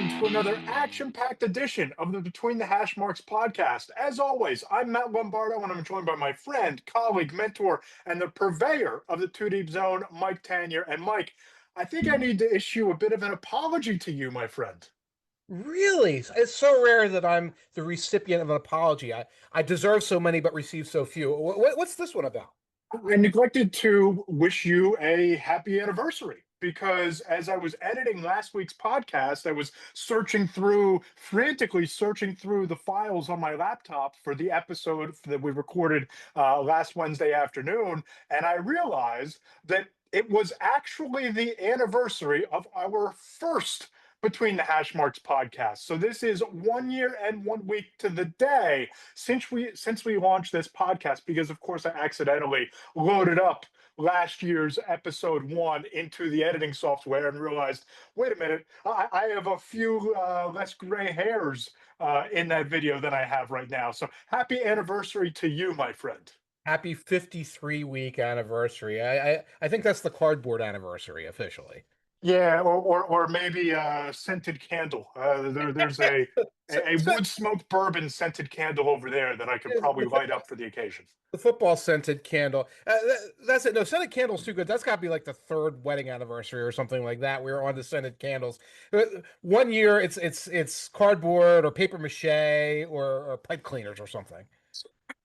welcome to another action-packed edition of the Between the Hash Marks podcast. As always, I'm Matt Lombardo, and I'm joined by my friend, colleague, mentor, and the purveyor of the Two Deep Zone, Mike Tanier. And Mike, I think I need to issue a bit of an apology to you, my friend. Really? It's so rare that I'm the recipient of an apology. I deserve so many, but receive so few. What's this one about? I neglected to wish you a happy anniversary because as I was editing last week's podcast, I was frantically searching through the files on my laptop for the episode that we recorded last Wednesday afternoon. And I realized that it was actually the anniversary of our first Between the Hash Marks podcast. So this is 1 year and 1 week to the day since we launched this podcast, because of course I accidentally loaded up last year's episode 1 into the editing software and realized, wait a minute, I have a few less gray hairs in that video than I have right now. So happy anniversary to you, my friend. Happy 53-week anniversary. I think that's the cardboard anniversary officially. Yeah, or maybe a scented candle. There's So, a so- wood smoked bourbon scented candle over there that I could probably the, light up for the occasion. the football scented candle. That's it. No, scented candles too good. That's got to be like the third wedding anniversary or something like that. We were on the scented candles. 1 year, it's cardboard or paper mache or pipe cleaners or something.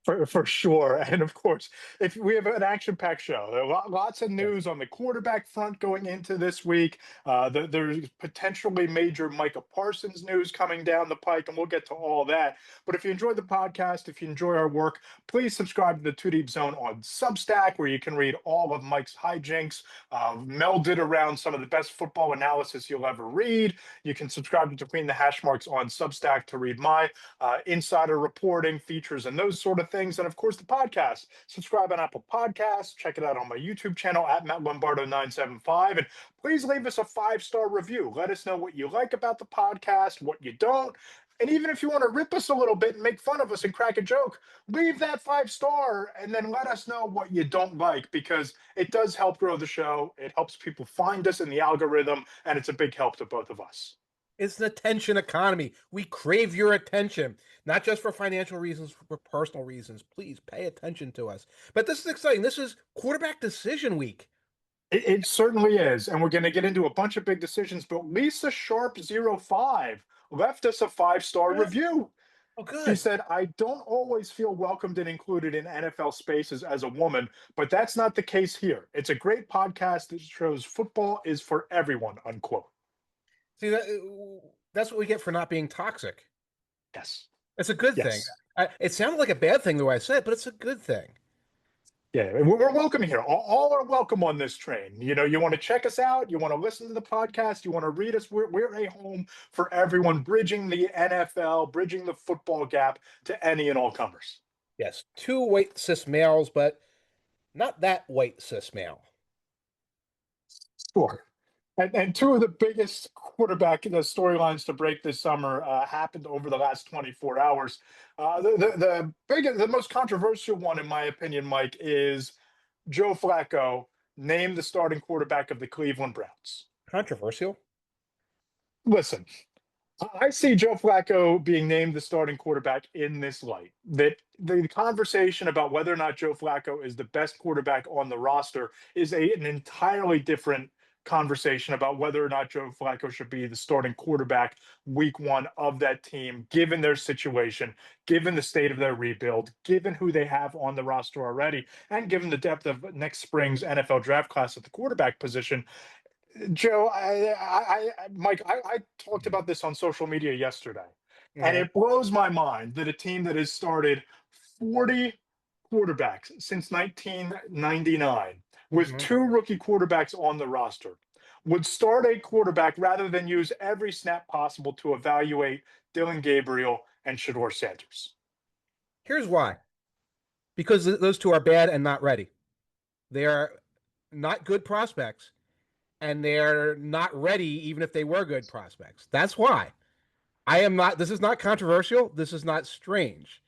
For sure. And of course, if we have an action-packed show, there are lots of Yeah. news on the quarterback front going into this week. There's potentially major Micah Parsons news coming down the pike, and we'll get to all that. But if you enjoy the podcast, if you enjoy our work, please subscribe to the Two Deep Zone on Substack, where you can read all of Mike's hijinks, melded around some of the best football analysis you'll ever read. You can subscribe to Between the Hash Marks on Substack to read my insider reporting, features, and those sort of things. And of course, the podcast. Subscribe on Apple Podcasts. Check it out on my YouTube channel at Matt Lombardo 975. And please leave us a 5-star review. Let us know what you like about the podcast, what you don't. And even if you want to rip us a little bit and make fun of us and crack a joke, leave that 5-star and then let us know what you don't like, because it does help grow the show. It helps people find us in the algorithm, and it's a big help to both of us. It's an attention economy. We crave your attention, not just for financial reasons, for personal reasons. Please pay attention to us. But this is exciting. This is quarterback decision week. It certainly is. And we're going to get into a bunch of big decisions. But Lisa Sharp 05 left us a 5-star Good. review. Oh, She good. said, I don't always feel welcomed and included in NFL spaces as a woman, but that's not the case here. It's a great podcast that shows football is for everyone, unquote. See, that's what we get for not being toxic. Yes. It's a good thing. Yes. It sounded like a bad thing the way I said it, but it's a good thing. Yeah, we're welcome here. All are welcome on this train. You know, you want to check us out, you want to listen to the podcast, you want to read us. We're a home for everyone, bridging the NFL, bridging the football gap to any and all comers. Yes, two white cis males, but not that white cis male. Sure. And two of the biggest quarterback storylines to break this summer happened over the last 24 hours. The most controversial one, in my opinion, Mike, is Joe Flacco named the starting quarterback of the Cleveland Browns. Controversial? Listen, I see Joe Flacco being named the starting quarterback in this light. That the conversation about whether or not Joe Flacco is the best quarterback on the roster is an entirely different conversation about whether or not Joe Flacco should be the starting quarterback week 1 of that team, given their situation, given the state of their rebuild, given who they have on the roster already, and given the depth of next spring's NFL draft class at the quarterback position. Joe, Mike, I talked about this on social media yesterday, and Mhm. it blows my mind that a team that has started 40 quarterbacks since 1999, with Mhm. 2 rookie quarterbacks on the roster, would start a quarterback rather than use every snap possible to evaluate Dillon Gabriel and Shedeur Sanders. Here's why. Because those two are bad and not ready. They are not good prospects, and they're not ready, even if they were good prospects. That's why. I am not. This is not controversial. This is not strange.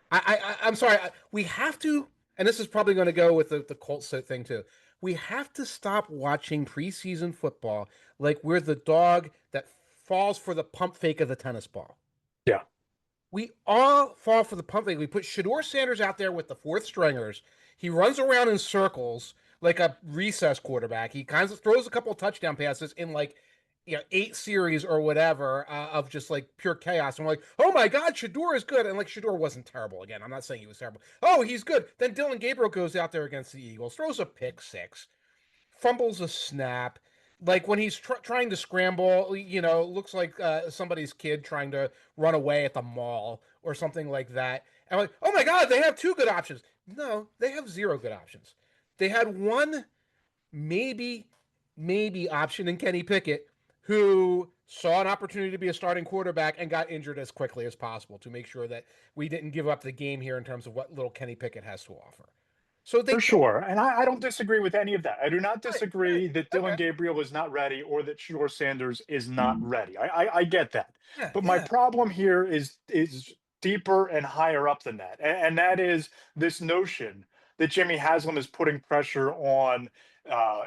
I'm sorry. We have to, and this is probably going to go with the Colts thing too. We have to stop watching preseason football like we're the dog that falls for the pump fake of the tennis ball. Yeah. We all fall for the pump fake. We put Shedeur Sanders out there with the fourth stringers. He runs around in circles like a recess quarterback. He kind of throws a couple of touchdown passes in like 8 series or whatever of just like pure chaos. And we're like, oh my God, Shedeur is good. And like Shedeur wasn't terrible again. I'm not saying he was terrible. Oh, he's good. Then Dillon Gabriel goes out there against the Eagles, throws a pick six, fumbles a snap. Like when he's trying to scramble, looks like somebody's kid trying to run away at the mall or something like that. And I'm like, oh my God, they have 2 good options. No, they have 0 good options. They had one maybe option in Kenny Pickett, who saw an opportunity to be a starting quarterback and got injured as quickly as possible to make sure that we didn't give up the game here in terms of what little Kenny Pickett has to offer. So they For don't. sure. And I don't disagree with any of that. I do not Right, right. disagree that Dillon Okay. Gabriel is not ready or that Shedeur Sanders is not ready. I get that. Yeah, But my yeah. problem here is deeper and higher up than that. And that is this notion that Jimmy Haslam is putting pressure on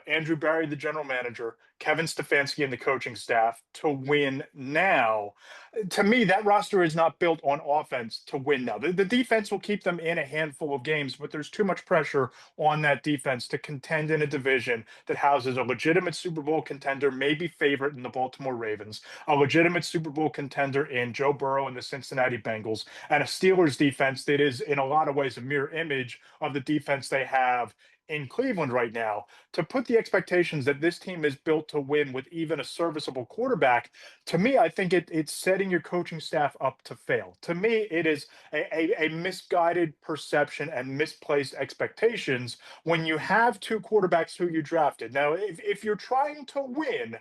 Andrew Barry, the general manager, Kevin Stefanski, and the coaching staff to win now. To me, that roster is not built on offense to win now. The defense will keep them in a handful of games, but there's too much pressure on that defense to contend in a division that houses a legitimate Super Bowl contender, maybe favorite in the Baltimore Ravens, a legitimate Super Bowl contender in Joe Burrow and the Cincinnati Bengals, and a Steelers defense that is, in a lot of ways, a mirror image of the defense they have in Cleveland right now. To put the expectations that this team is built to win with even a serviceable quarterback, to me, I think it's setting your coaching staff up to fail. To me, it is a misguided perception and misplaced expectations when you have 2 quarterbacks who you drafted. Now, if you're trying to win,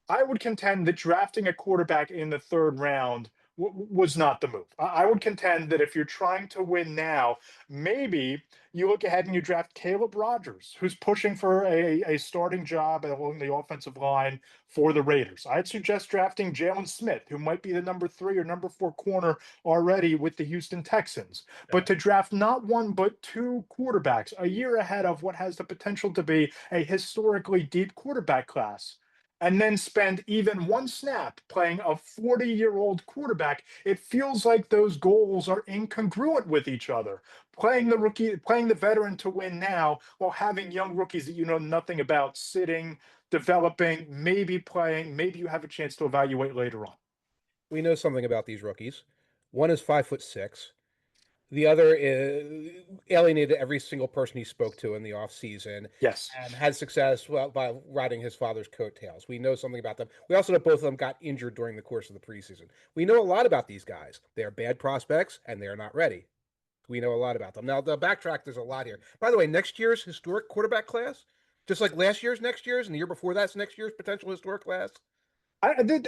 I would contend that drafting a quarterback in the 3rd round was not the move. I would contend that if you're trying to win now, maybe you look ahead and you draft Caleb Rogers, who's pushing for a starting job along the offensive line for the Raiders. I'd suggest drafting Jalen Smith, who might be the number 3 or number 4 corner already with the Houston Texans. But to draft not 1 but 2 quarterbacks a year ahead of what has the potential to be a historically deep quarterback class, and then spend even 1 snap playing a 40-year-old quarterback, it feels like those goals are incongruent with each other. Playing the rookie, playing the veteran to win now while having young rookies that you know nothing about sitting, developing, maybe playing, maybe you have a chance to evaluate later on. We know something about these rookies. One is 5'6". The other is alienated every single person he spoke to in the offseason Yes. and had success by riding his father's coattails. We know something about them. We also know both of them got injured during the course of the preseason. We know a lot about these guys. They are bad prospects and they are not ready. We know a lot about them. Now, the backtrack, there's a lot here. By the way, next year's historic quarterback class, just like last year's next year's and the year before that's next year's potential historic class.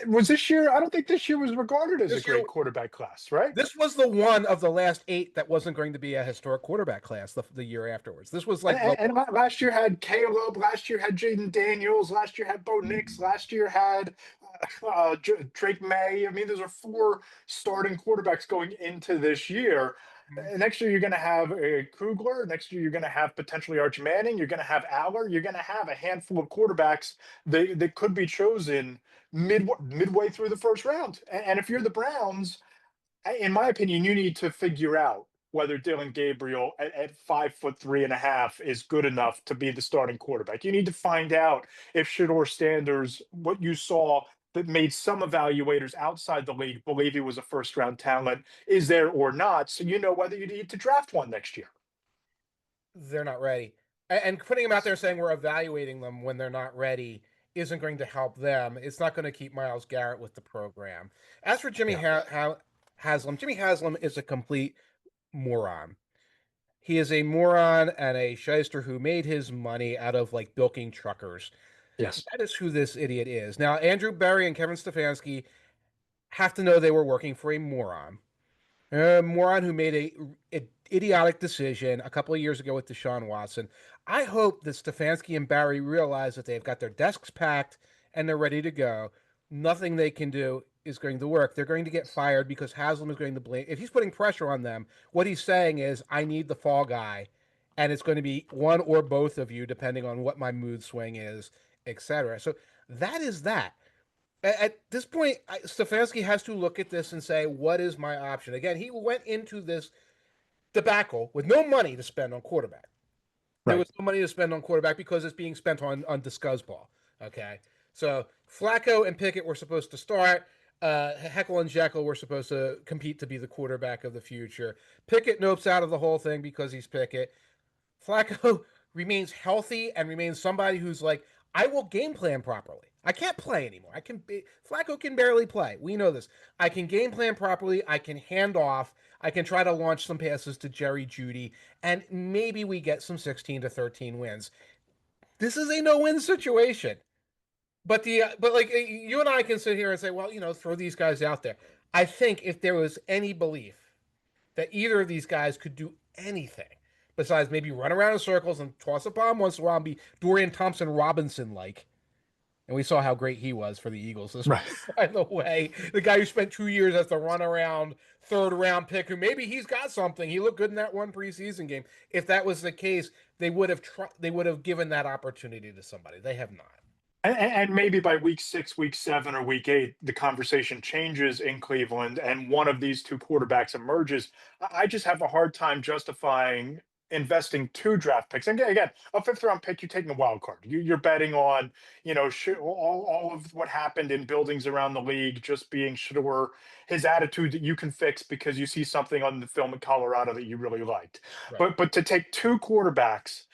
Was this year? I don't think this year was regarded as a This year, great quarterback class, right? this was the one of the last 8 that wasn't going to be a historic quarterback class the year afterwards. This was like And last year had Caleb. Last year had Jaden Daniels. Last year had Bo Nix. Last year had Drake May. I mean, those are 4 starting quarterbacks going into this year. Next year, you're going to have Kugler. Next year, you're going to have potentially Arch Manning. You're going to have Aller. You're going to have a handful of quarterbacks that could be chosen midway through the 1st round. And if you're the Browns, in my opinion, you need to figure out whether Dillon Gabriel at 5'3.5" is good enough to be the starting quarterback. You need to find out if Shedeur Sanders, what you saw that made some evaluators outside the league believe he was a 1st round talent, is there or not. So you know whether you need to draft one next year. they're not ready. And putting them out there saying we're evaluating them when they're not ready isn't going to help them. It's not going to keep Myles Garrett with the program. As for Jimmy Yeah. Haslam, Jimmy Haslam is a complete moron. He is a moron and a shyster who made his money out of like bilking truckers. Yes. That is who this idiot is. Now, Andrew Berry and Kevin Stefanski have to know they were working for a moron. A moron who made a idiotic decision a couple of years ago with Deshaun Watson. I hope that Stefanski and Barry realize that they've got their desks packed and they're ready to go. Nothing they can do is going to work. They're going to get fired because Haslam is going to blame. If he's putting pressure on them, what he's saying is, I need the fall guy, and it's going to be one or both of you, depending on what my mood swing is, etc. So that is that. At this point, Stefanski has to look at this and say, what is my option? Again, he went into this debacle with no money to spend on quarterback. There Right. was no money to spend on quarterback because it's being spent on discussball. Okay, so Flacco and Pickett were supposed to start. Heckle and Jekyll were supposed to compete to be the quarterback of the future. Pickett nopes out of the whole thing because he's Pickett. Flacco remains healthy and remains somebody who's like, I will game plan properly. I can't play anymore. Flacco can barely play. We know this. I can game plan properly. I can hand off. I can try to launch some passes to Jerry Jeudy, and maybe we get some 16-13 wins. This is a no-win situation. But like you and I can sit here and say, well, throw these guys out there. I think if there was any belief that either of these guys could do anything besides maybe run around in circles and toss a bomb once in a while and be Dorian Thompson Robinson like. And we saw how great he was for the Eagles this Right. week, by the way. The guy who spent 2 years as the runaround third round pick, who maybe he's got something. He looked good in that one preseason game. If that was the case, they would have given that opportunity to somebody. They have not. And maybe by week 6, week 7, or week 8, the conversation changes in Cleveland, and one of these two quarterbacks emerges. I just have a hard time justifying investing 2 draft picks. And again, a 5th round pick, you're taking a wild card. You're betting on, all of what happened in buildings around the league just being Shedeur, his attitude that you can fix because you see something on the film in Colorado that you really liked. Right. But to take 2 quarterbacks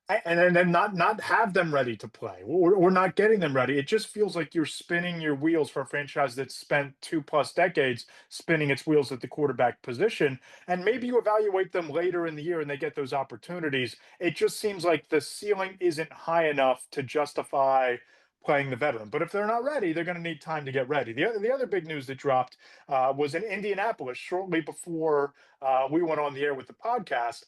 and then not have them ready to play, or not getting them ready, it just feels like you're spinning your wheels for a franchise that's spent 2+ decades spinning its wheels at the quarterback position. And maybe you evaluate them later in the year and they get those opportunities. It just seems like the ceiling isn't high enough to justify playing the veteran. But if they're not ready, they're going to need time to get ready. The other big news that dropped was in Indianapolis shortly before we went on the air with the podcast.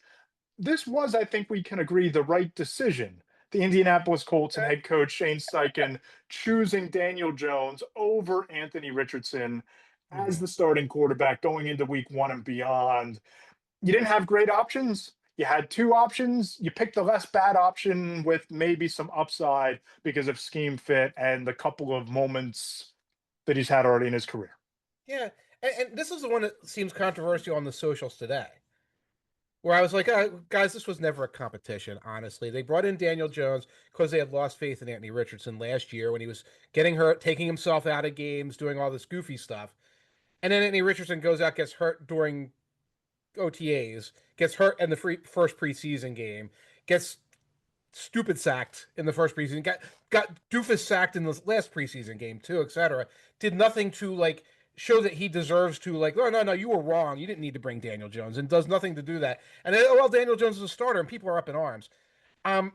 This was, I think we can agree, the right decision. The Indianapolis Colts and Okay. head coach Shane Steichen choosing Daniel Jones over Anthony Richardson as Mm-hmm. the starting quarterback going into week 1 and beyond. You didn't have great options. You had 2 options. You picked the less bad option with maybe some upside because of scheme fit and the couple of moments that he's had already in his career. Yeah, and this is the one that seems controversial on the socials today, where I was like, guys, this was never a competition, honestly. They brought in Daniel Jones because they had lost faith in Anthony Richardson last year when he was getting hurt, taking himself out of games, doing all this goofy stuff. And then Anthony Richardson goes out, gets hurt during OTAs, gets hurt in the first preseason game, gets stupid sacked in the first preseason, got doofus sacked in the last preseason game too, etc. Did nothing to like show that he deserves to like, oh no, you were wrong. You didn't need to bring Daniel Jones, and does nothing to do that. And then, oh well, Daniel Jones is a starter, and people are up in arms. Um,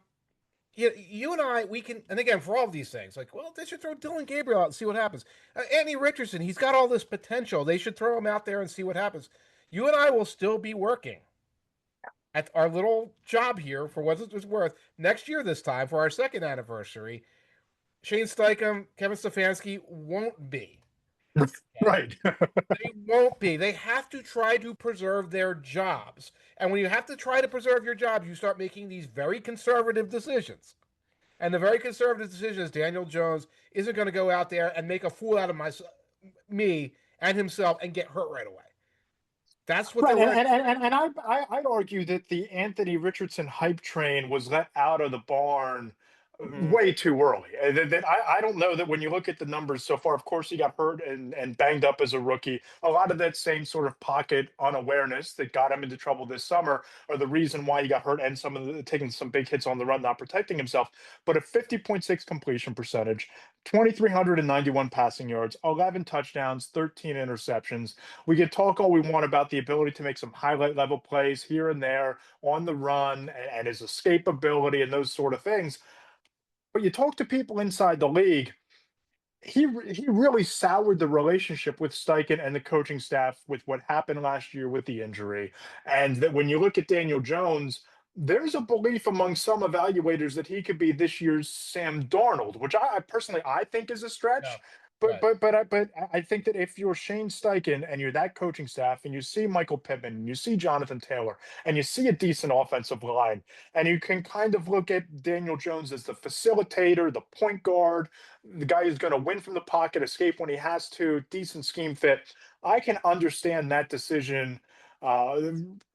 you and I, we can, and again for all of these things, like, well, they should throw Dillon Gabriel out and see what happens. Anthony Richardson, he's got all this potential. They should throw him out there and see what happens. You and I will still be working at our little job here for what it's worth next year this time for our second anniversary. Shane Steichen, Kevin Stefanski won't be. Okay? Right. They won't be. They have to try to preserve their jobs. And when you have to try to preserve your jobs, you start making these very conservative decisions. And the very conservative decision is Daniel Jones isn't going to go out there and make a fool out of me and himself and get hurt right away. That's what they're Right, and working. I'd argue that the Anthony Richardson hype train was let out of the barn Mhm. way too early. I don't know that when you look at the numbers so far, of course he got hurt and banged up as a rookie. A lot of that same sort of pocket unawareness that got him into trouble this summer are the reason why he got hurt, and some of the taking some big hits on the run, not protecting himself. But a 50.6 completion percentage, 2,391 passing yards, 11 touchdowns, 13 interceptions. We could talk all we want about the ability to make some highlight level plays here and there on the run, and his escapability and those sort of things. But you talk to people inside the league, he really soured the relationship with Steichen and the coaching staff with what happened last year with the injury. And that when you look at Daniel Jones, there's a belief among some evaluators that he could be this year's Sam Darnold, which I personally I think is a No, stretch. Right. But I think that if you're Shane Steichen and you're that coaching staff and you see Michael Pittman and you see Jonathan Taylor and you see a decent offensive line and you can kind of look at Daniel Jones as the facilitator, the point guard, the guy who's going to win from the pocket, escape when he has to, decent scheme fit, I can understand that decision uh,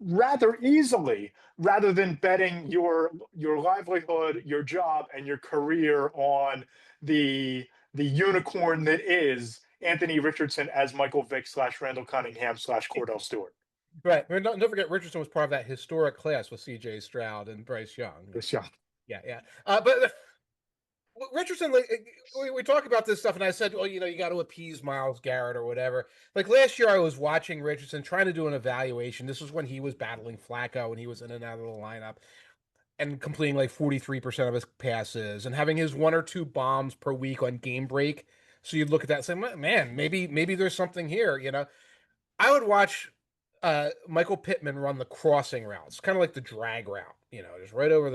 rather easily, rather than betting your livelihood, your job, and your career on the unicorn that is Anthony Richardson as Michael Vick slash Randall Cunningham slash Cordell Stewart. Right. I mean, don't forget Richardson was part of that historic class with C.J. Stroud and Bryce Young. Yes, yeah. Yeah, yeah. But Richardson, like, we talk about this stuff, and I said, well, you got to appease Myles Garrett or whatever. Like last year, I was watching Richardson trying to do an evaluation. This was when he was battling Flacco and he was in and out of the lineup and completing like 43% of his passes and having his one or two bombs per week on game break. So you'd look at that and say, man, maybe there's something here. I would watch Michael Pittman run the crossing routes, kind of like the drag route, just right over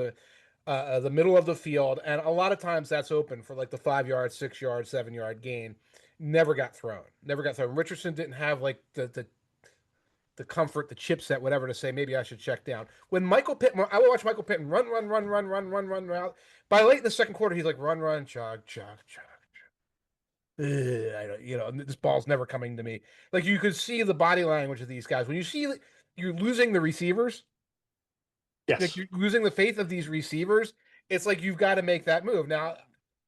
the middle of the field, and a lot of times that's open for like the 5 yard, 6 yard, 7 yard gain. Never got thrown. Never got thrown. Richardson didn't have like the comfort, the chipset, whatever, to say maybe I should check down. When Michael Pittman, I would watch Michael Pittman run out. By late in the second quarter, he's like run, jog, jog, jog. I don't, this ball's never coming to me. Like you could see the body language of these guys when you see you're losing the receivers. Like Yes. you're losing the faith of these receivers. It's like you've got to make that move. Now,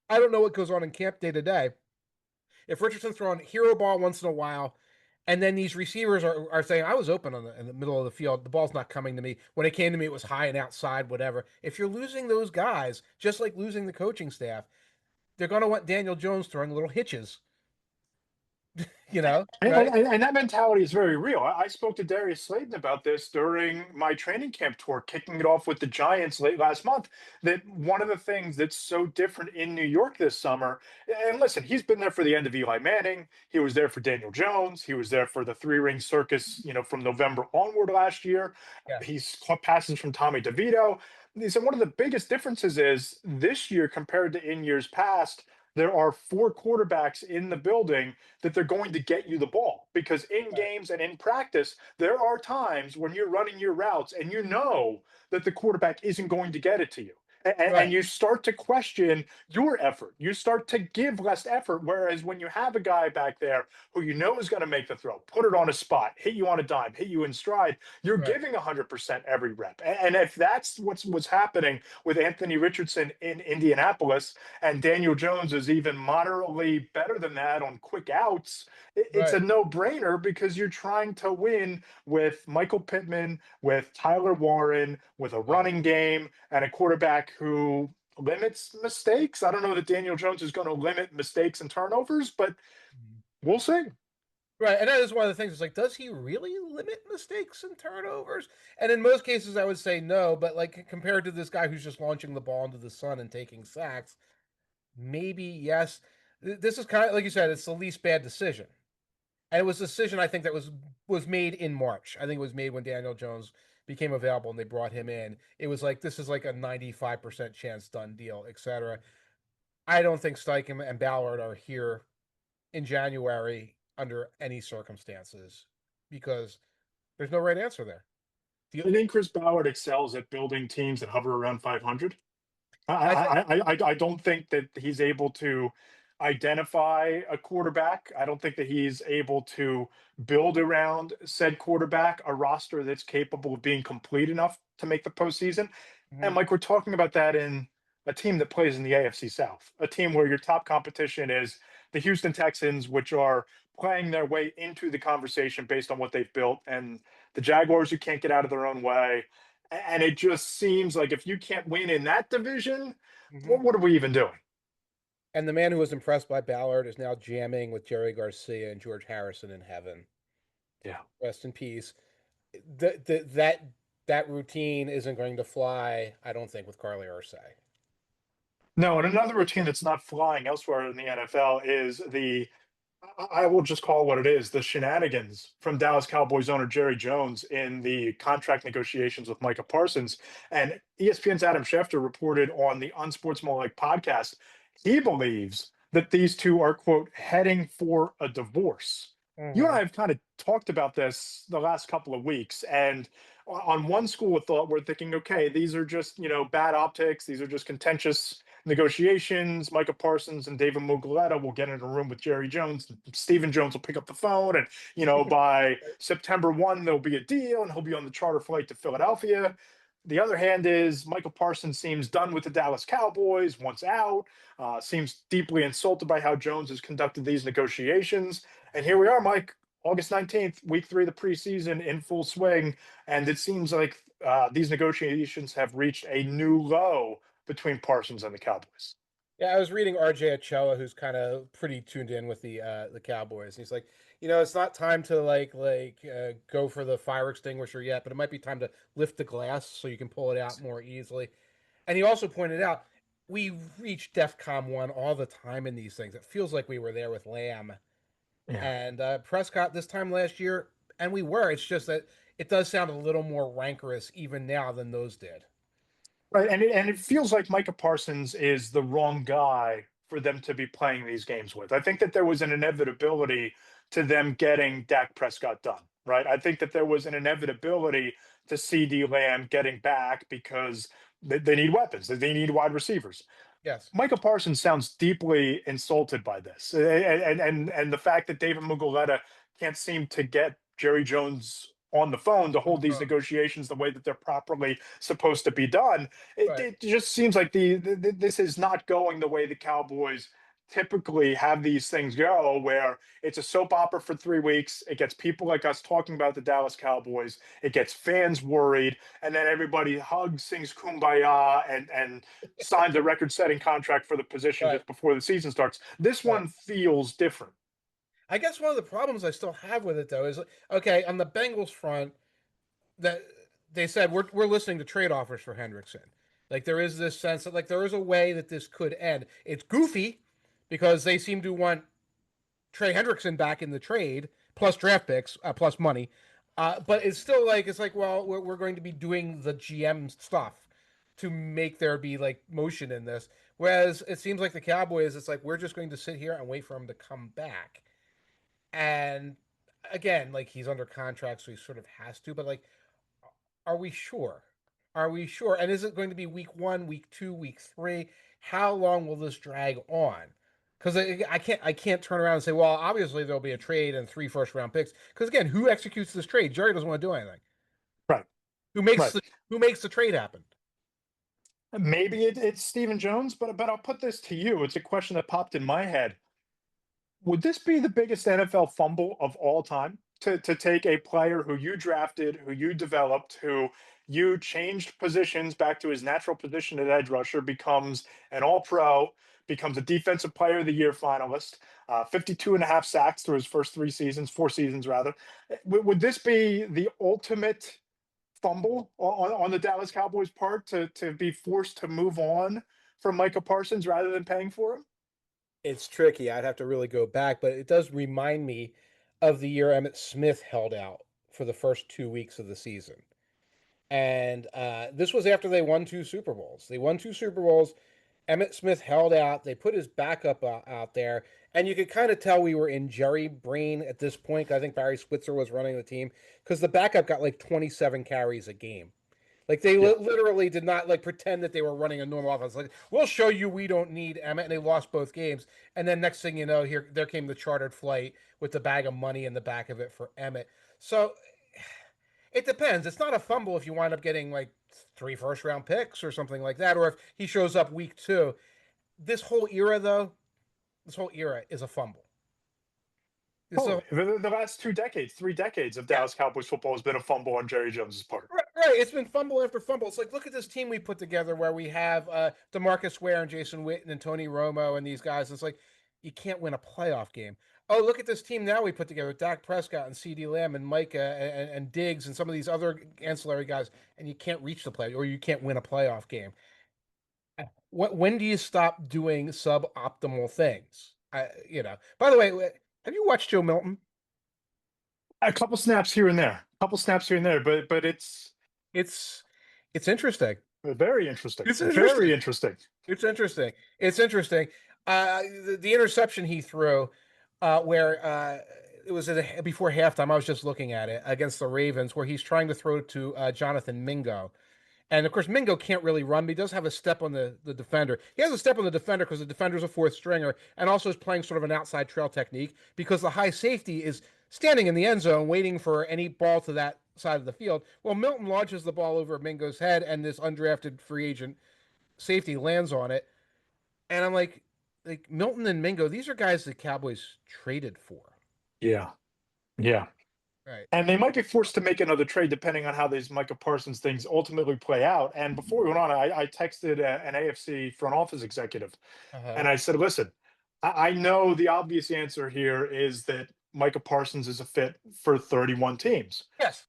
I don't know what goes on in camp day to day. If Richardson's throwing hero ball once in a while, and then these receivers are saying, I was open in the middle of the field. The ball's not coming to me. When it came to me, it was high and outside, whatever. If you're losing those guys, just like losing the coaching staff, they're going to want Daniel Jones throwing little hitches, right? And that mentality is very real. I spoke to Darius Slayton about this during my training camp tour, kicking it off with the Giants late last month. That one of the things that's so different in New York this summer, and listen, he's been there for the end of Eli Manning. He was there for Daniel Jones. He was there for the three-ring circus, from November onward last year. Yeah. He's caught passes from Tommy DeVito. He said one of the biggest differences is this year compared to in years past, there are four quarterbacks in the building that they're going to get you the ball, because in Right. games and in practice, there are times when you're running your routes and you know that the quarterback isn't going to get it to you. And Right. you start to question your effort. You start to give less effort. Whereas when you have a guy back there who you know is going to make the throw, put it on a spot, hit you on a dime, hit you in stride, you're Right. giving 100% every rep. And if that's what's happening with Anthony Richardson in Indianapolis, and Daniel Jones is even moderately better than that on quick outs, it's Right. a no-brainer because you're trying to win with Michael Pittman, with Tyler Warren, with a Right. running game, and a quarterback who limits mistakes. I don't know that Daniel Jones is going to limit mistakes and turnovers, but Mhm. we'll see. Right. And that is one of the things. It's like, does he really limit mistakes and turnovers? And in most cases, I would say no. But like compared to this guy who's just launching the ball into the sun and taking sacks, maybe yes. This is kind of like you said, it's the least bad decision. And it was a decision I think that was made in March. I think it was made when Daniel Jones became available and they brought him in. It was like this is like a 95% chance done deal, etc. I don't think Steichen and Ballard are here in January under any circumstances because there's no right answer there. I think Chris Ballard excels at building teams that hover around 500. I, I think I don't think that he's able to identify a quarterback. I don't think that he's able to build around said quarterback a roster that's capable of being complete enough to make the postseason. And mhm, like we're talking about that in a team that plays in the AFC South, a team where your top competition is the Houston Texans, which are playing their way into the conversation based on what they've built, and the Jaguars who can't get out of their own way. And it just seems like if you can't win in that division, mhm. what are we even doing? And the man who was impressed by Ballard is now jamming with Jerry Garcia and George Harrison in heaven. Yeah. Rest in peace. That routine isn't going to fly, I don't think, with Carly Ursay. No, and another routine that's not flying elsewhere in the NFL is I will just call it what it is, the shenanigans from Dallas Cowboys owner Jerry Jones in the contract negotiations with Micah Parsons. And ESPN's Adam Schefter reported on the Unsportsmanlike podcast, he believes that these two are, quote, heading for a divorce. You and I Mhm. have kind of talked about this the last couple of weeks. And on one school of thought, we're thinking, okay, these are just, bad optics. These are just contentious negotiations. Micah Parsons and David Muguleta will get in a room with Jerry Jones. Stephen Jones will pick up the phone. And, by September 1, there'll be a deal and he'll be on the charter flight to Philadelphia. The other hand is Michael Parsons seems done with the Dallas Cowboys, wants out, seems deeply insulted by how Jones has conducted these negotiations. And here we are, Mike, August 19th, week 3 of the preseason in full swing. And it seems like these negotiations have reached a new low between Parsons and the Cowboys. Yeah, I was reading RJ Ochoa, who's kind of pretty tuned in with the Cowboys. And he's like, it's not time to go for the fire extinguisher yet, but it might be time to lift the glass so you can pull it out more easily. And he also pointed out we reach DEFCON 1 all the time in these things. It feels like we were there with Lamb Yeah. and Prescott this time last year, and we were. It's just that it does sound a little more rancorous even now than those did. Right, and it feels like Micah Parsons is the wrong guy for them to be playing these games with. I think that there was an inevitability to them getting Dak Prescott done, right? I think that there was an inevitability to CD Lamb getting back because they need weapons, they need wide receivers. Yes. Micah Parsons sounds deeply insulted by this, and the fact that David Muguleta can't seem to get Jerry Jones on the phone to On the hold these phone. negotiations the way that they're properly supposed to be done. It, Right. it just seems like this is not going the way the Cowboys typically have these things go, where it's a soap opera for 3 weeks. It gets people like us talking about the Dallas Cowboys. It gets fans worried, and then everybody hugs, sings "Kumbaya," and signs a record-setting contract for the position Right. just before the season starts. This Right. one feels different. I guess one of the problems I still have with it though is okay, on the Bengals front, that they said we're listening to trade offers for Hendrickson. Like there is this sense that like there is a way that this could end. It's goofy because they seem to want Trey Hendrickson back in the trade plus draft picks plus money. But it's like well we're going to be doing the GM stuff to make there be like motion in this. Whereas it seems like the Cowboys, it's like we're just going to sit here and wait for him to come back. And again, like he's under contract, so he sort of has to. But like, are we sure? Are we sure? And is it going to be week 1, week 2, week 3? How long will this drag on? Because I can't turn around and say, well, obviously there'll be a trade and 3 first-round picks. Because again, who executes this trade? Jerry doesn't want to do anything. Right, Who makes right. the who makes the trade happen? Maybe it's Stephen Jones, but I'll put this to you. It's a question that popped in my head. Would this be the biggest NFL fumble of all time? To take a player who you drafted, who you developed, who you changed positions back to his natural position at edge rusher, becomes an all pro, becomes a defensive player of the year finalist, 52 and a half sacks through his first 3 seasons, 4 seasons rather. Would this be the ultimate fumble on the Dallas Cowboys part to be forced to move on from Micah Parsons rather than paying for him? It's tricky. I'd have to really go back, but it does remind me of the year Emmett Smith held out for the first 2 weeks of the season. And this was after they won 2 Super Bowls. They won 2 Super Bowls. Emmett Smith held out. They put his backup out there, and you could kind of tell we were in Jerry brain at this point. I think Barry Switzer was running the team because the backup got like 27 carries a game. Like they Yeah. literally did not like pretend that they were running a normal offense. Like we'll show you we don't need Emmett, and they lost both games. And then next thing you know, here there came the chartered flight with the bag of money in the back of it for Emmett. So it depends. It's not a fumble if you wind up getting like 3 first-round picks or something like that, or if he shows up week 2. This whole era, though, this whole era is a fumble. So Totally. The last 2 decades, 3 decades of yeah, Dallas Cowboys football has been a fumble on Jerry Jones's part. right. It's been fumble after fumble. It's like look at this team we put together where we have DeMarcus Ware and Jason Witten and Tony Romo and these guys. It's like you can't win a playoff game. Oh, look at this team now we put together with Dak Prescott and CD Lamb and Micah and Diggs and some of these other ancillary guys, and you can't reach the play or you can't win a playoff game. When do you stop doing suboptimal things? By the way, have you watched Joe Milton? A couple snaps here and there, a couple snaps here and there, but it's It's it's interesting. very interesting. It's interesting. Very interesting. It's interesting. It's interesting. The interception he threw, where it was before halftime. I was just looking at it against the Ravens, where he's trying to throw to Jonathan Mingo, and of course Mingo can't really run, but he does have a step on the defender. He has a step on the defender because the defender's a fourth stringer, and also is playing sort of an outside trail technique because the high safety is standing in the end zone waiting for any ball to that side of the field. Well, Milton launches the ball over Mingo's head, and this undrafted free agent safety lands on it. And I'm like Milton and Mingo, these are guys the Cowboys traded for. Yeah. Yeah. Right. And they might be forced to make another trade depending on how these Micah Parsons things ultimately play out. And before we went on, I texted an AFC front office executive Uh-huh. and I said, listen, I know the obvious answer here is that Micah Parsons is a fit for 31 teams. Yes.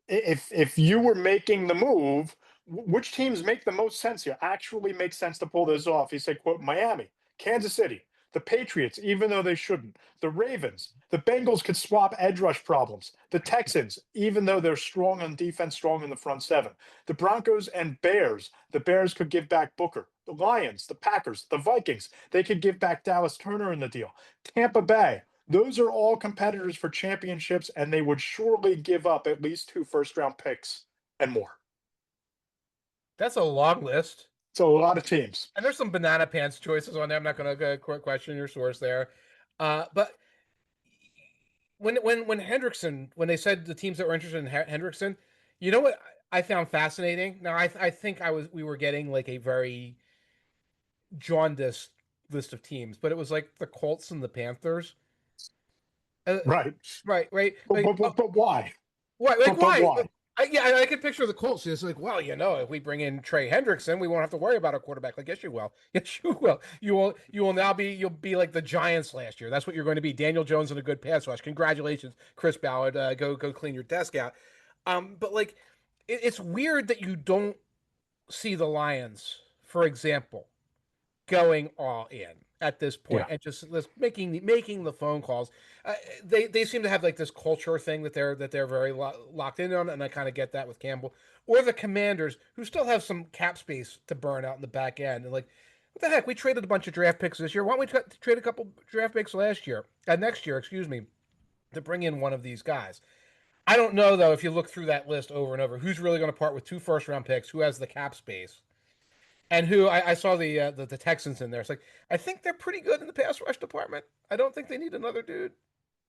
If you were making the move, which teams make the most sense here? Actually makes sense to pull this off. He said, quote, Miami, Kansas City, the Patriots, even though they shouldn't, the Ravens, the Bengals could swap edge rush problems, the Texans, even though they're strong on defense, strong in the front seven, the Broncos and Bears, the Bears could give back Booker, the Lions, the Packers, the Vikings, they could give back Dallas Turner in the deal, Tampa Bay, those are all competitors for championships, and they would surely give up at least 2 first-round picks and more. That's a long list. So a lot of teams. And there's some banana pants choices on there. I'm not going to question your source there. But when Hendrickson, when they said the teams that were interested in Hendrickson, you know what I found fascinating? Now I think we were getting like a very jaundiced list of teams, but it was like the Colts and the Panthers. Uh, Right. right. But, Like, but, but, but why? why? Like But why? why? I could picture the Colts. It's like, well, if we bring in Trey Hendrickson, we won't have to worry about a quarterback. Like, yes, you will. Yes, you will. You will now you'll be like the Giants last year. That's what you're going to be. Daniel Jones in a good pass rush. Congratulations, Chris Ballard. Go clean your desk out. But like, it's weird that you don't see the Lions, for example, going all in at this point Yeah. and just making the phone calls. They seem to have like this culture thing that they're very locked in on, and I kind of get that with Campbell or the Commanders who still have some cap space to burn out in the back end. And like, what the heck? We traded a bunch of draft picks this year. Why don't we trade a couple draft picks next year, excuse me, to bring in one of these guys? I don't know though if you look through that list over and over, who's really going to part with 2 first-round picks, who has the cap space and who I saw the Texans in there. It's like I think they're pretty good in the pass rush department. I don't think they need another dude.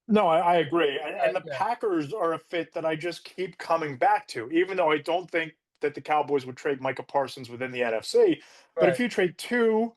No, I agree. And the Yeah, Packers are a fit that I just keep coming back to, even though I don't think that the Cowboys would trade Micah Parsons within the NFC. But if right. you trade 2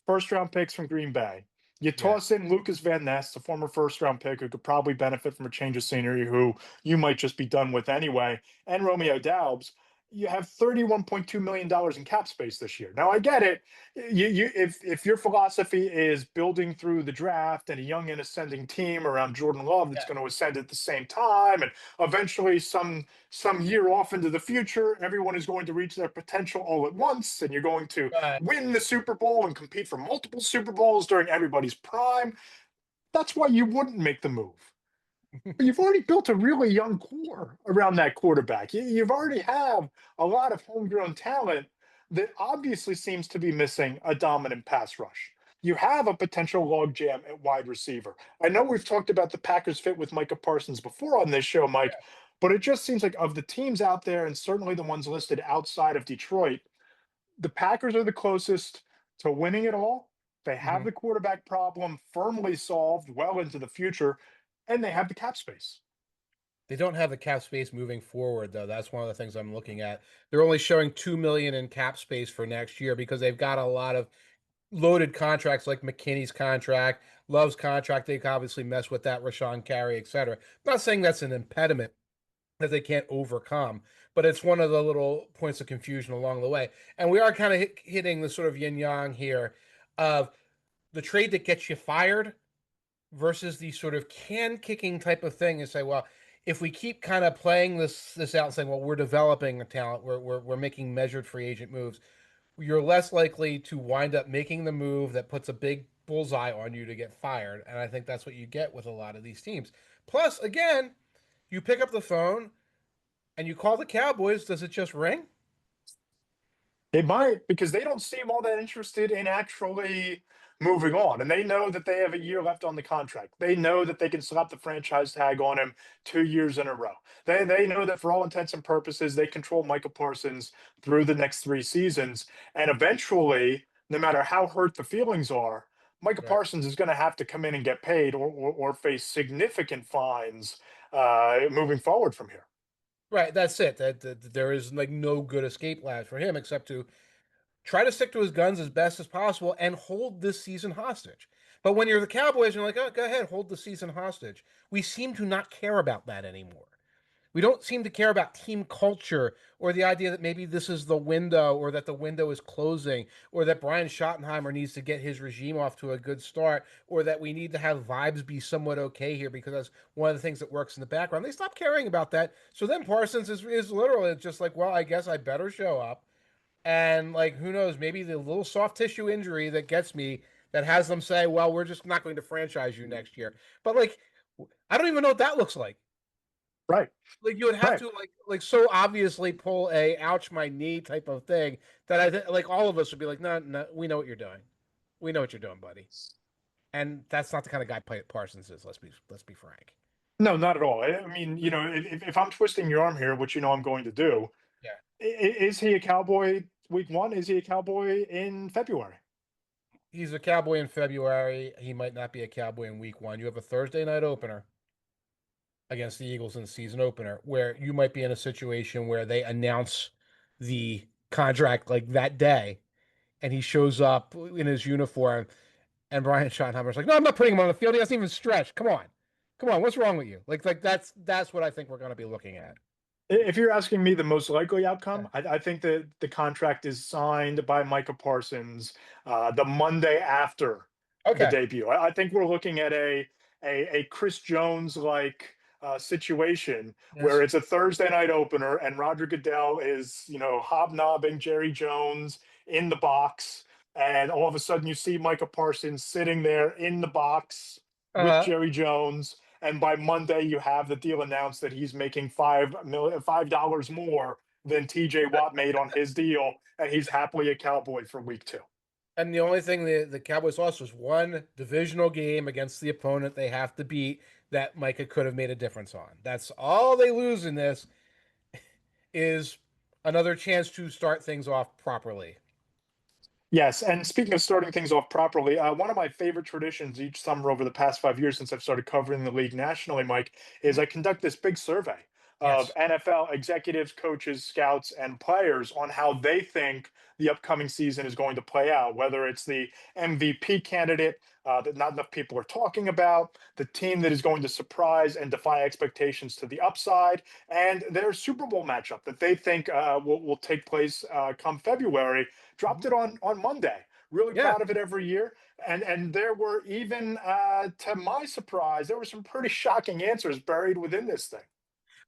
first-round picks from Green Bay, you Yeah, toss in Lucas Van Ness, a former first-round pick who could probably benefit from a change of scenery, who you might just be done with anyway, and Romeo Doubs. You have $31.2 million in cap space this year. Now I get it. If your philosophy is building through the draft and a young and ascending team around Jordan Love that's yeah. going to ascend at the same time, and eventually some year off into the future, everyone is going to reach their potential all at once, and you're going to But win the Super Bowl and compete for multiple Super Bowls during everybody's prime. That's why you wouldn't make the move. But you've already built a really young core around that quarterback. You've already have a lot of homegrown talent that obviously seems to be missing a dominant pass rush. You have a potential logjam at wide receiver. I know we've talked about the Packers fit with Micah Parsons before on this show, Mike, but it just seems like of the teams out there, and certainly the ones listed outside of Detroit, the Packers are the closest to winning it all. They have mhm. the quarterback problem firmly solved well into the future, and they have the cap space. They don't have the cap space moving forward, though. That's one of the things I'm looking at. They're only showing 2 million in cap space for next year because they've got a lot of loaded contracts like McKinney's contract, Love's contract. They can obviously mess with that, Rashawn Carey, etc. I'm not saying that's an impediment that they can't overcome, but it's one of the little points of confusion along the way. And we are kind of hitting the sort of yin yang here of the trade that gets you fired versus the sort of can kicking type of thing and say, well, if we keep kind of playing this out and saying, well, we're developing a talent, we're making measured free agent moves, you're less likely to wind up making the move that puts a big bullseye on you to get fired. And I think that's what you get with a lot of these teams. Plus, again, you pick up the phone and you call the Cowboys, does it just ring? They might because they don't seem all that interested in actually moving on. And they know that they have a year left on the contract. They know that they can slap the franchise tag on him 2 years in a row. They know that for all intents and purposes, they control Micah Parsons through the next 3 seasons. And eventually, no matter how hurt the feelings are, Micah Right. Parsons is going to have to come in and get paid or face significant fines moving forward from here. Right. That's it. That there is like no good escape latch for him except to try to stick to his guns as best as possible and hold this season hostage. But when you're the Cowboys, you're like, oh, go ahead, hold the season hostage. We seem to not care about that anymore. We don't seem to care about team culture or the idea that maybe this is the window or that the window is closing or that Brian Schottenheimer needs to get his regime off to a good start or that we need to have vibes be somewhat okay here because that's one of the things that works in the background. They stop caring about that. So then Parsons is literally just like, well, I guess I better show up. And like, who knows, maybe the little soft tissue injury that gets me that has them say, well, we're just not going to franchise you next year. But like, I don't even know what that looks like. Right. Like you would have Right. to like so obviously pull a ouch my knee type of thing that like all of us would be like, no, no, we know what you're doing. We know what you're doing, buddy. And that's not the kind of guy Parsons is. Let's be frank. No, not at all. I mean, if I'm twisting your arm here, which I'm going to do, Yeah. is he a Cowboy week one? Is he a Cowboy in February? He's a Cowboy in February. He might not be a Cowboy in week one. You have a Thursday night opener against the Eagles in the season opener, where you might be in a situation where they announce the contract like that day, and he shows up in his uniform, and Brian Schottenheimer's like, "No, I'm not putting him on the field. He hasn't even stretched. Come on, what's wrong with you?" Like that's what I think we're going to be looking at. If you're asking me the most likely Yeah. outcome, I think that the contract is signed by Micah Parsons the Monday after the Okay. debut. I think we're looking at a Chris Jones like situation where Yes. it's a Thursday night opener and Roger Goodell is hobnobbing Jerry Jones in the box, and all of a sudden you see Micah Parsons sitting there in the box with Uh, Jerry Jones, and by Monday you have the deal announced that he's making $5 more than TJ Watt made on his deal, and he's happily a Cowboy for week two. and the only thing the Cowboys lost was one divisional game against the opponent they have to beat that Micah could have made a difference on. That's all they lose in this is another chance to start things off properly. Yes, and speaking of starting things off properly, one of my favorite traditions each summer over the past 5 years since I've started covering the league nationally, Mike, is Mhm. I conduct this big survey of Yes. NFL executives, coaches, scouts, and players on how they think the upcoming season is going to play out, whether it's the MVP candidate that not enough people are talking about, the team that is going to surprise and defy expectations to the upside, and their Super Bowl matchup that they think will take place come February. Dropped Mhm. it on Monday. Really Yeah. proud of it every year. And there were even, to my surprise, there were some pretty shocking answers buried within this thing.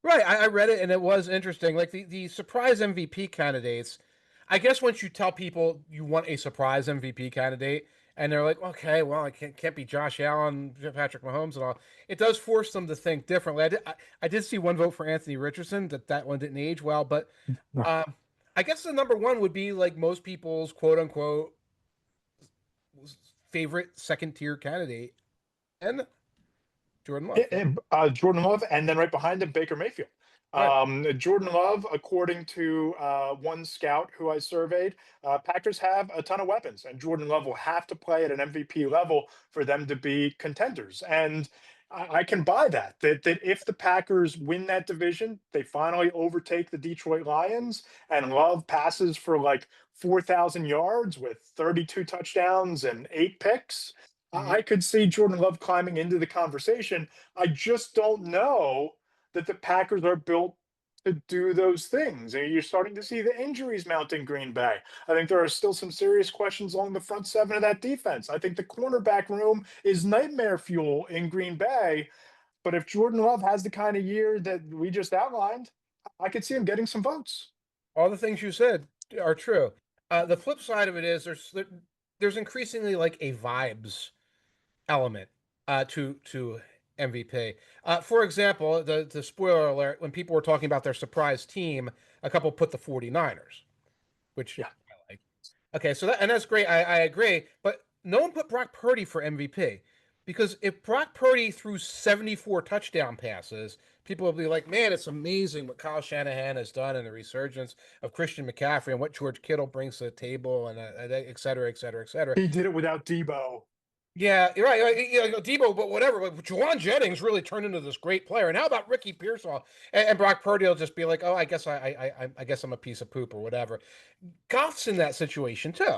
Right. I read it and it was interesting. Like the surprise MVP candidates, I guess once you tell people you want a surprise MVP candidate and they're like, okay, well, it can't be Josh Allen, Patrick Mahomes, and all. It does force them to think differently. I did see one vote for Anthony Richardson. That one didn't age well, but No. um, I guess the number one would be like most people's quote unquote favorite second tier candidate, and Jordan Love. Yeah. Jordan Love, and then right behind him, Baker Mayfield. Right. Jordan Love, according to one scout who I surveyed, Packers have a ton of weapons, and Jordan Love will have to play at an MVP level for them to be contenders. And I can buy that. That if the Packers win that division, they finally overtake the Detroit Lions, and Love passes for like 4,000 yards with 32 touchdowns and 8 picks. Mhm. I could see Jordan Love climbing into the conversation. I just don't know that the Packers are built to do those things. And you're starting to see the injuries mount in Green Bay. I think there are still some serious questions along the front seven of that defense. I think the cornerback room is nightmare fuel in Green Bay. But if Jordan Love has the kind of year that we just outlined, I could see him getting some votes. All the things you said are true. The flip side of it is there's increasingly like a vibes element to MVP. For example, the spoiler alert, when people were talking about their surprise team, a couple put the 49ers, which Yeah. Okay, so that's great. I agree, but no one put Brock Purdy for MVP because if Brock Purdy threw 74 touchdown passes, people will be like, "Man, it's amazing what Kyle Shanahan has done and the resurgence of Christian McCaffrey and what George Kittle brings to the table and et cetera, et cetera, et cetera." He did it without Debo. Yeah, you're right. You know, Debo, but whatever. But Juwan Jennings really turned into this great player. And how about Ricky Pearsall and Brock Purdy will just be like, "Oh, I guess I guess I'm a piece of poop or whatever." Goff's in that situation too.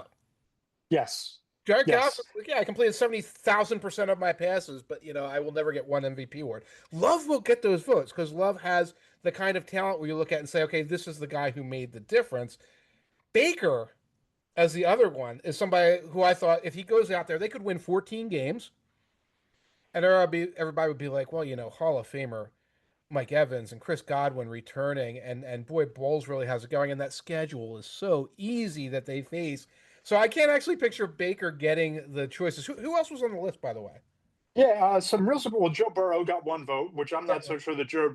Yes. Jared Goff, Yes. yeah, I completed 70,000% of my passes, but I will never get one MVP award. Love will get those votes because Love has the kind of talent where you look at and say, okay, this is the guy who made the difference. Baker, as the other one, is somebody who I thought if he goes out there, they could win 14 games, and everybody would be like, well, Hall of Famer Mike Evans and Chris Godwin returning, and boy, Bowles really has it going, and that schedule is so easy that they face. So I can't actually picture Baker getting the choices. Who else was on the list, by the way? Yeah, some real simple. Well, Joe Burrow got one vote, which I'm Yeah, not so sure that Joe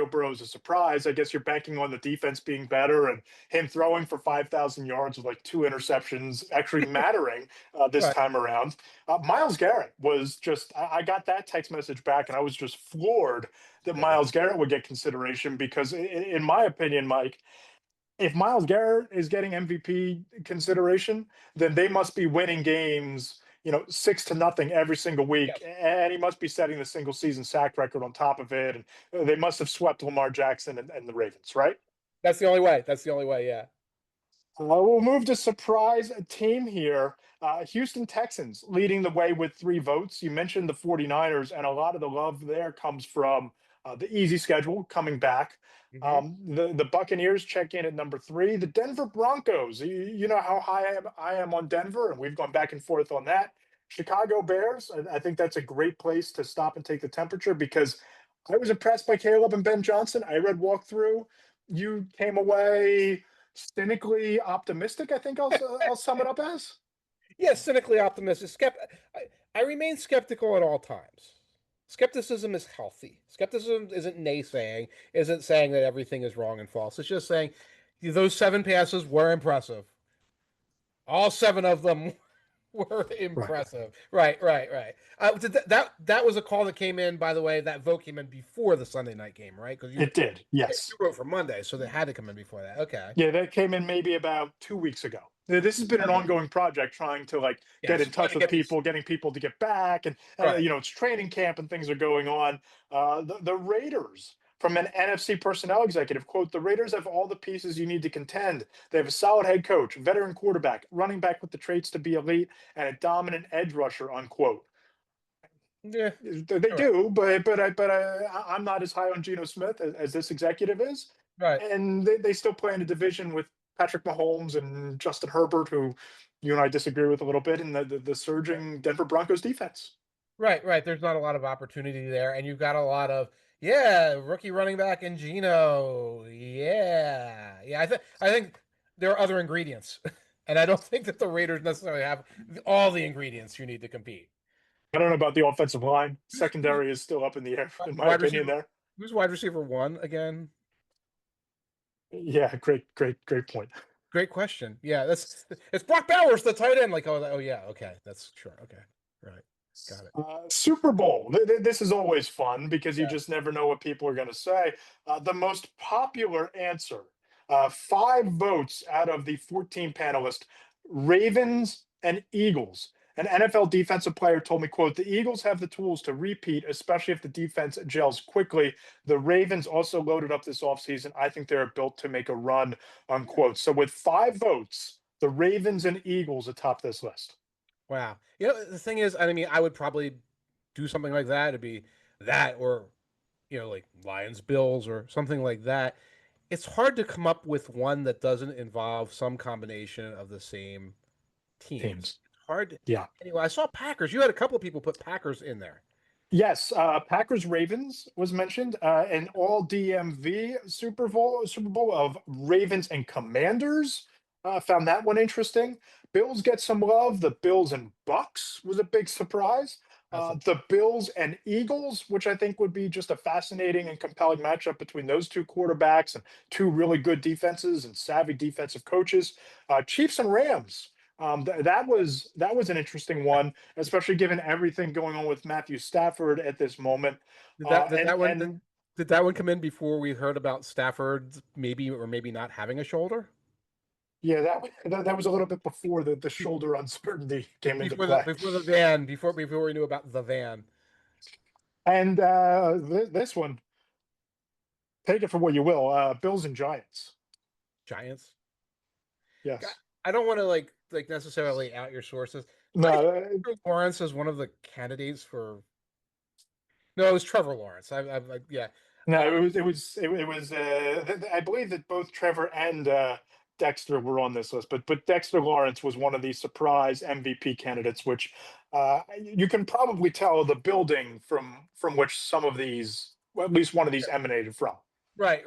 Burrow is a surprise. I guess you're banking on the defense being better and him throwing for 5,000 yards with like two interceptions actually mattering this right. time around. Miles Garrett was just, I got that text message back and I was just floored that Yeah. Miles Garrett would get consideration because, in my opinion, Mike, if Miles Garrett is getting MVP consideration, then they must be winning games, 6-0 every single week, Yes. and he must be setting the single season sack record on top of it. And they must have swept Lamar Jackson and the Ravens, right? That's the only way. That's the only way. Yeah. We'll move to surprise team here. Houston Texans leading the way with 3 votes. You mentioned the 49ers, and a lot of the love there comes from the easy schedule coming back. Hmm. The Buccaneers check in at number 3. The Denver Broncos, you know how high I am on Denver, and we've gone back and forth on that. Chicago Bears, I think that's a great place to stop and take the temperature because I was impressed by Caleb and Ben Johnson. I read walkthrough. You came away cynically optimistic. I think I'll sum it up as. Yeah, cynically optimistic. I remain skeptical at all times. Skepticism is healthy. Skepticism isn't naysaying, isn't saying that everything is wrong and false. It's just saying those 7 passes were impressive. All 7 of them were Right. impressive. Right, right, right. That was a call that came in. By the way, that vote came in before the Sunday night game, right? Because It did. you Yes. wrote for Monday, so they had to come in before that. Okay. Yeah, that came in maybe about 2 weeks ago. This has been an Okay. ongoing project trying to like get Yes, in trying touch to with get these people, getting people to get back, and right. it's training camp and things are going on. The Raiders, from an NFC personnel executive, quote: "The Raiders have all the pieces you need to contend. They have a solid head coach, veteran quarterback, running back with the traits to be elite, and a dominant edge rusher." Unquote. Yeah. They All right. do, but I'm not as high on Geno Smith as this executive is, Right. and they still play in a division with Patrick Mahomes and Justin Herbert, who you and I disagree with a little bit, in the surging Denver Broncos defense. Right, right. There's not a lot of opportunity there, and you've got a lot of yeah, rookie running back in Gino. Yeah, yeah. I think there are other ingredients, and I don't think that the Raiders necessarily have all the ingredients you need to compete. I don't know about the offensive line. Who's Secondary is still up in the air, in my wide opinion. receiver? There, Who's wide receiver one again? yeah, great point. Great question. Yeah, that's it's Brock Bowers, the tight end. Like, oh yeah, okay, that's sure. Okay, right, got it. Super Bowl. This is always fun because you Yeah, just never know what people are going to say. The most popular answer, 5 votes out of the 14 panelists: Ravens and Eagles. An NFL defensive player told me, quote, "The Eagles have the tools to repeat, especially if the defense gels quickly. The Ravens also loaded up this offseason. I think they're built to make a run," unquote. So with 5 votes, the Ravens and Eagles atop this list. wow. The thing is, I mean, I would probably do something like that. It'd be that, or like Lions Bills or something like that. It's hard to come up with one that doesn't involve some combination of the same teams. Teams. It's hard. Yeah. Anyway, I saw Packers. You had a couple of people put Packers in there. Yes, Packers Ravens was mentioned, an all DMV Super Bowl of Ravens and Commanders. Found that one interesting. Bills get some love. The Bills and Bucks was a big surprise. That's The Bills and Eagles, which I think would be just a fascinating and compelling matchup between those two quarterbacks and two really good defenses and savvy defensive coaches. Chiefs and Rams. That was an interesting one, especially given everything going on with Matthew Stafford at this moment. Did that did And that one and did that one come in before we heard about Stafford maybe or maybe not having a shoulder? yeah, that was a little bit before the shoulder uncertainty came into play. Before the van, before we knew about the van. And this one, take it for what you will. Bills and Giants. Giants. Yes. I don't want to like necessarily out your sources. I No, think Lawrence is one of the candidates for. No, it was Trevor Lawrence. I'm like, yeah. no, Uh, it was. I believe that both Trevor and Dexter were on this list, but Dexter Lawrence was one of the surprise MVP candidates, which you can probably tell the building from which some of these, well, at least one of these, emanated from. right.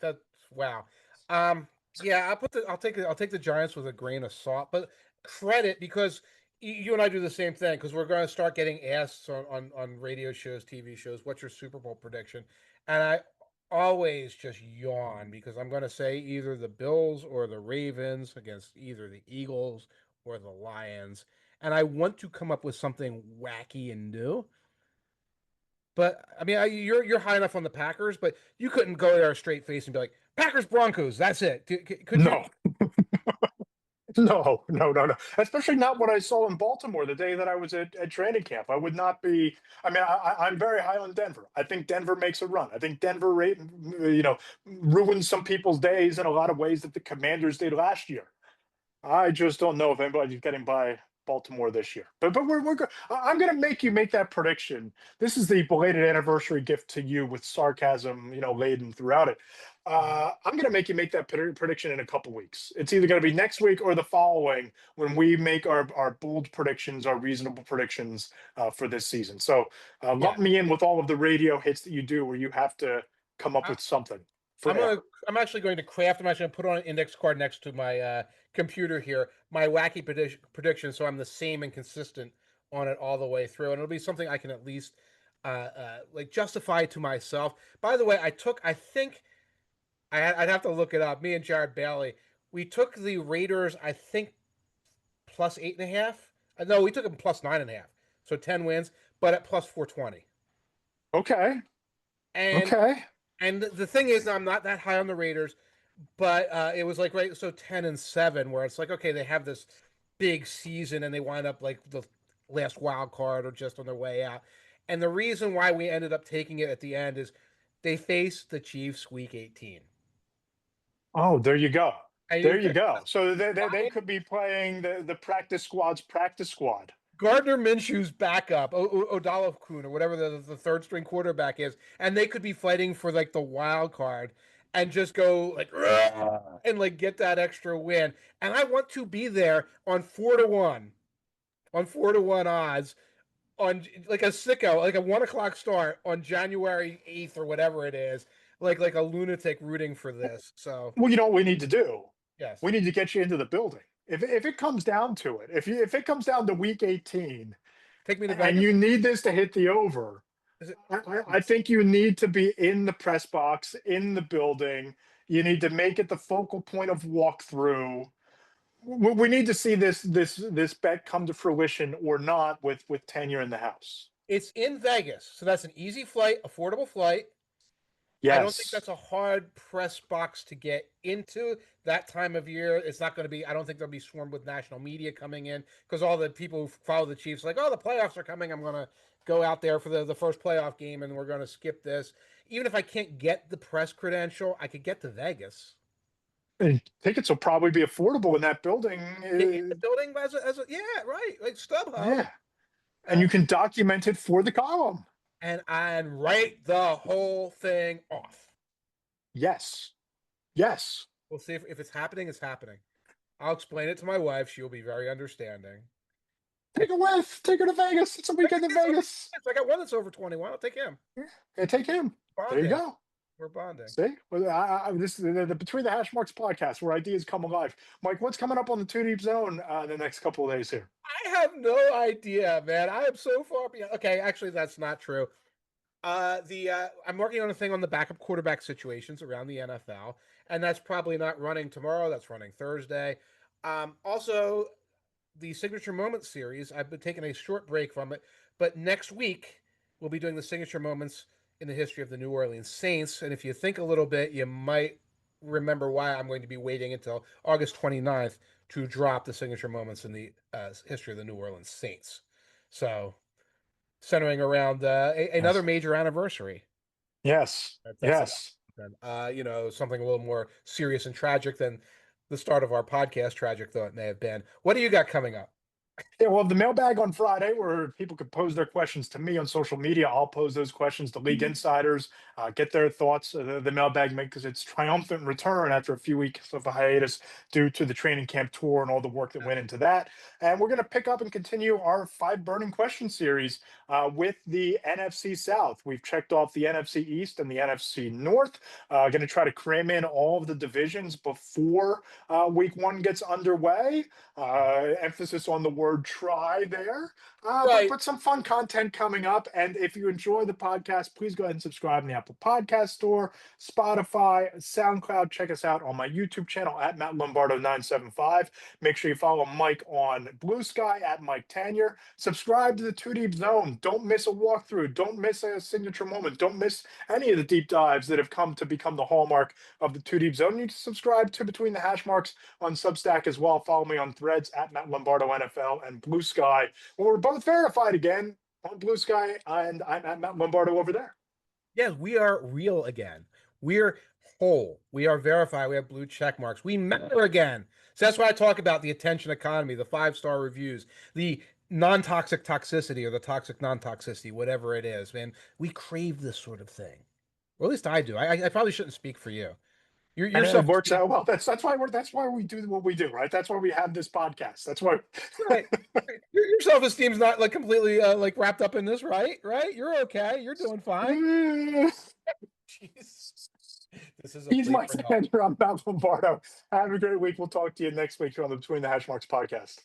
That's wow. Um, yeah, I'll take the Giants with a grain of salt, but credit because you and I do the same thing because we're going to start getting asked on radio shows, TV shows, what's your Super Bowl prediction? And I always just yawn because I'm going to say either the Bills or the Ravens against either the Eagles or the Lions, and I want to come up with something wacky and new. But I mean, you're high enough on the Packers, but you couldn't go there straight face and be like Packers Broncos. That's it. Could you? No, no. Especially not what I saw in Baltimore the day that I was at training camp. I would not be. I mean, I'm very high on Denver. I think Denver makes a run. I think Denver, ruins some people's days in a lot of ways that the Commanders did last year. I just don't know if anybody's getting by Baltimore this year. But we're good. I'm going to make you make that prediction. This is the belated anniversary gift to you with sarcasm, laden throughout it. I'm going to make you make that prediction in a couple weeks. It's either going to be next week or the following when we make our bold predictions, our reasonable predictions for this season. So Yeah, lump me in with all of the radio hits that you do where you have to come up I, with something for I'm air. gonna. I'm actually going to craft. I'm actually going to put on an index card next to my computer here. My wacky prediction, so I'm the same and consistent on it all the way through, and it'll be something I can at least like justify to myself. By the way, I think I'd have to look it up. Me and Jared Bailey, we took the Raiders. I think plus 8.5. No, we took them plus 9.5. So 10 wins, but at plus 420. Okay. And Okay. the thing is, I'm not that high on the Raiders, but it was like right, so 10-7, where it's like okay, they have this big season and they wind up like the last wild card or just on their way out. And the reason why we ended up taking it at the end is they faced the Chiefs week 18. Oh, there you go. And you There you could go. So they could be playing the practice squad's practice squad. Gardner Minshew's backup, O'Donnell or whatever the third string quarterback is, and they could be fighting for like the wild card and just go like and like get that extra win. And I want to be there on 4-1, on 4-1 odds on like a sicko, like a 1 o'clock start on January 8th or whatever it is, like a lunatic rooting for this. So Well, you know what we need to do? yes, We need to get you into the building. If it comes down to it, if it comes down to week 18 take me to and Vegas. you need this to hit the over, Is it? I think you need to be in the press box, in the building. You need to make it the focal point of walkthrough. We need to see this bet come to fruition or not with Tanier in the house. It's in Vegas, so that's an easy flight, affordable flight. I don't think Yes. that's a hard press box to get into that time of year. It's not going to be, I don't think they'll be swarmed with national media coming in because all the people who follow the Chiefs are like, oh, the playoffs are coming. I'm going to go out there for the first playoff game and we're going to skip this. Even if I can't get the press credential, I could get to Vegas. And tickets will probably be affordable in that building. Get in the building as a yeah, right. Like StubHub. Yeah. And Uh, you can document it for the column. and write the whole thing off. Yes. Yes. We'll see if it's happening, it's happening. I'll explain it to my wife. She'll be very understanding. Take a whiff. Take her to Vegas. It's a weekend in Vegas. I got one that's over 21. I'll take him. Yeah, take him. There you Bonding. go. We're bonding. See, well, this is the Between the Hash Marks podcast where ideas come alive. Mike, what's coming up on the Two Deep Zone the next couple of days here? I have no idea, man. I am so far behind. Okay, actually, that's not true. I'm working on a thing on the backup quarterback situations around the NFL, and that's probably not running tomorrow. That's running Thursday. Also, the Signature Moments series, I've been taking a short break from it, but next week we'll be doing the Signature Moments in the history of the New Orleans Saints. And if you think a little bit, you might remember why I'm going to be waiting until August 29th to drop the Signature Moments in the history of the New Orleans Saints. So, centering around another Yes. major anniversary. That's Yes. something a little more serious and tragic than the start of our podcast, tragic though it may have been. What do you got coming up? Yeah, well, the mailbag on Friday, where people could pose their questions to me on social media. I'll pose those questions to league insiders, get their thoughts. The mailbag makes its triumphant return after a few weeks of a hiatus due to the training camp tour and all the work that went into that. And we're going to pick up and continue our 5 burning question series with the NFC South. We've checked off the NFC East and the NFC North. Going to try to cram in all of the divisions before week 1 gets underway. Emphasis on the word try there. Right. But some fun content coming up. And if you enjoy the podcast, please go ahead and subscribe in the Apple Podcast Store, Spotify, SoundCloud. Check us out on my YouTube channel at Matt Lombardo 975. Make sure you follow Mike on Blue Sky at Mike Tanier. Subscribe to the Two Deep Zone. Don't miss a walkthrough. Don't miss a signature moment. Don't miss any of the deep dives that have come to become the hallmark of the Two Deep Zone. You can subscribe to Between the Hash Marks on Substack as well. Follow me on Threads at Matt Lombardo NFL and Blue Sky. Well, we're both verified again on Blue Sky, and I'm at Matt Lombardo over there. Yes, we are real again. We're whole. We are verified. We have blue check marks. We matter again. So that's why I talk about the attention economy, the 5-star reviews, the non-toxic toxicity or the toxic non-toxicity, whatever it is, man. We crave this sort of thing. Or at least I do. I probably shouldn't speak for you. Your And it works self-esteem. out well. That's why we do what we do, right? That's why we have this podcast. That's why. Right. Your self-esteem's not like completely like wrapped up in this, right? Right? You're okay. You're doing fine. Jeez. This is a He's plea my for help. friend. I'm Matt Lombardo. Have a great week. We'll talk to you next week here on the Between the Hash Marks podcast.